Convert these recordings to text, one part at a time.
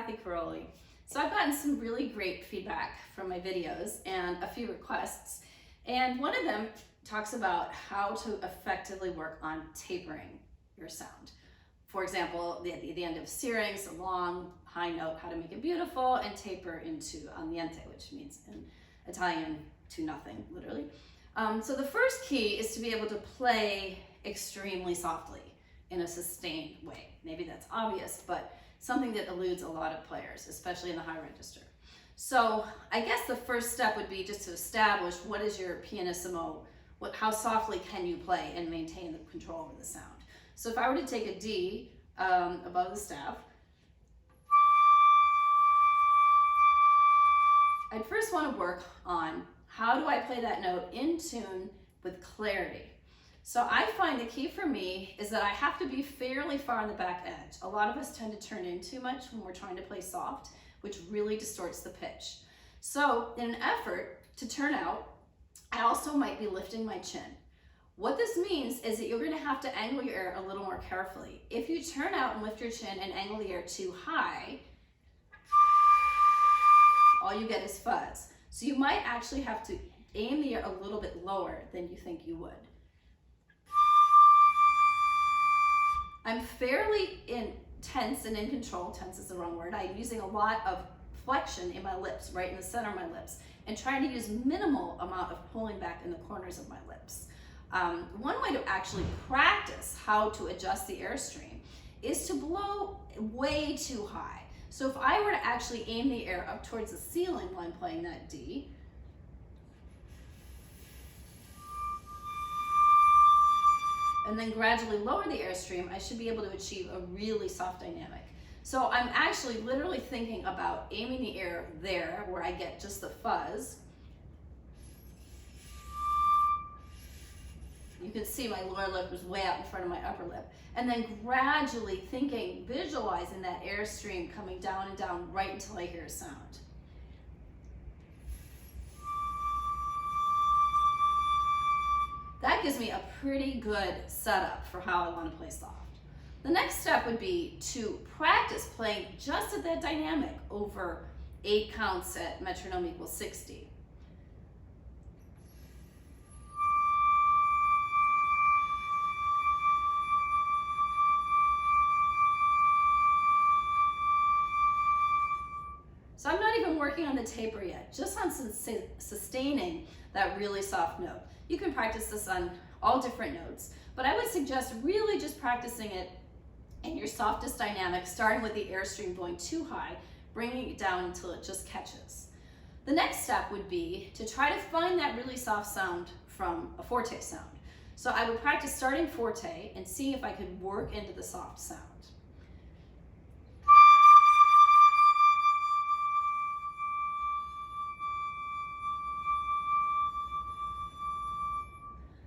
Kathy Caroli. So I've gotten some really great feedback from my videos and a few requests. And one of them talks about how to effectively work on tapering your sound. For example, at the end of searings, a long high note, how to make it beautiful, and taper into niente, which means in Italian to nothing, literally. So the first key is to be able to play extremely softly in a sustained way. Maybe that's obvious, but something that eludes a lot of players, especially in the high register. So I guess the first step would be just to establish what is your pianissimo, how softly can you play and maintain the control over the sound. So if I were to take a D above the staff, I'd first want to work on how do I play that note in tune with clarity. So I find the key for me is that I have to be fairly far on the back edge. A lot of us tend to turn in too much when we're trying to play soft, which really distorts the pitch. So in an effort to turn out, I also might be lifting my chin. What this means is that you're going to have to angle your air a little more carefully. If you turn out and lift your chin and angle the air too high, all you get is fuzz. So you might actually have to aim the air a little bit lower than you think you would. I'm fairly tense and in control. Tense is the wrong word. I'm using a lot of flexion in my lips, right in the center of my lips, and trying to use minimal amount of pulling back in the corners of my lips. One way to actually practice how to adjust the airstream is to blow way too high. So if I were to actually aim the air up towards the ceiling while I'm playing that D, and then gradually lower the airstream, I should be able to achieve a really soft dynamic. So I'm actually literally thinking about aiming the air there where I get just the fuzz. You can see my lower lip is way out in front of my upper lip. And then gradually thinking, visualizing that airstream coming down and down right until I hear a sound. That gives me a pretty good setup for how I want to play soft. The next step would be to practice playing just at that dynamic over 8 counts at metronome equals 60. So I'm not even working on the taper yet, just on sustaining that really soft note. You can practice this on all different notes, but I would suggest really just practicing it in your softest dynamic, starting with the airstream going too high, bringing it down until it just catches. The next step would be to try to find that really soft sound from a forte sound. So I would practice starting forte and seeing if I could work into the soft sound.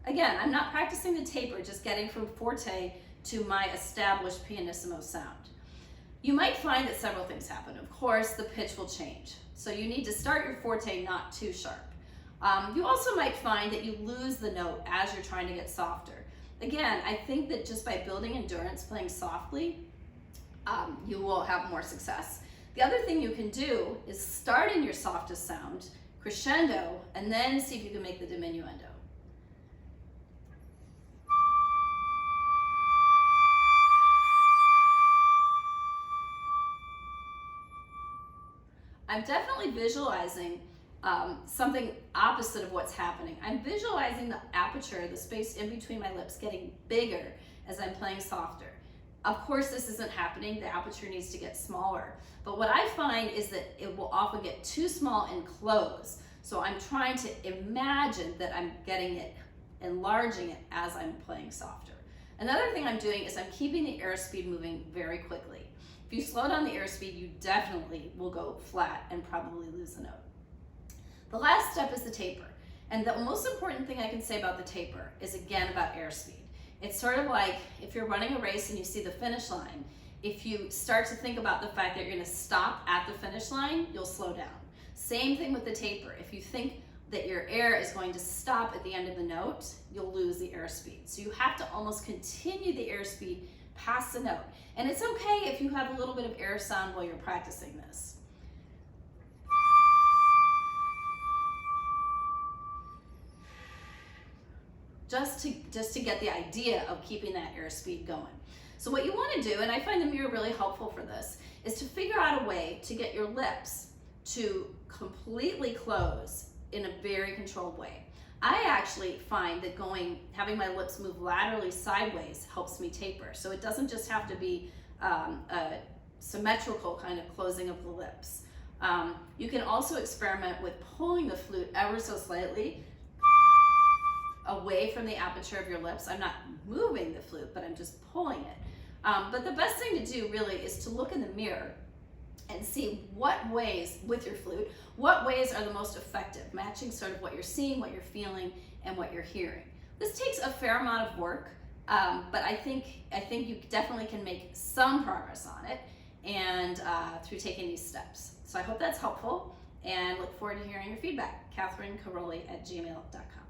Again, I'm not practicing the taper, just getting from forte to my established pianissimo sound. You might find that several things happen. Of course, the pitch will change. So you need to start your forte not too sharp. You also might find that you lose the note as you're trying to get softer. Again, I think that just by building endurance, playing softly, you will have more success. The other thing you can do is start in your softest sound, crescendo, and then see if you can make the diminuendo. I'm definitely visualizing something opposite of what's happening. I'm visualizing the aperture, the space in between my lips, getting bigger as I'm playing softer. Of course, this isn't happening. The aperture needs to get smaller. But what I find is that it will often get too small and close. So I'm trying to imagine that I'm getting it, enlarging it as I'm playing softer. Another thing I'm doing is I'm keeping the airspeed moving very quickly. If you slow down the airspeed, you definitely will go flat and probably lose the note. The last step is the taper. And the most important thing I can say about the taper is again about airspeed. It's sort of like if you're running a race and you see the finish line, if you start to think about the fact that you're going to stop at the finish line, you'll slow down. Same thing with the taper. If you think that your air is going to stop at the end of the note, you'll lose the airspeed. So you have to almost continue the airspeed pass the note. And it's okay if you have a little bit of air sound while you're practicing this. Just to get the idea of keeping that air speed going. So what you want to do, and I find the mirror really helpful for this, is to figure out a way to get your lips to completely close in a very controlled way. I actually find that having my lips move laterally sideways helps me taper. So it doesn't just have to be a symmetrical kind of closing of the lips. You can also experiment with pulling the flute ever so slightly away from the aperture of your lips. I'm not moving the flute, but I'm just pulling it. But the best thing to do really is to look in the mirror and see what ways, with your flute, what ways are the most effective, matching sort of what you're seeing, what you're feeling, and what you're hearing. This takes a fair amount of work, but I think you definitely can make some progress on it, and through taking these steps. So I hope that's helpful, and look forward to hearing your feedback. CatherineCaroli@gmail.com.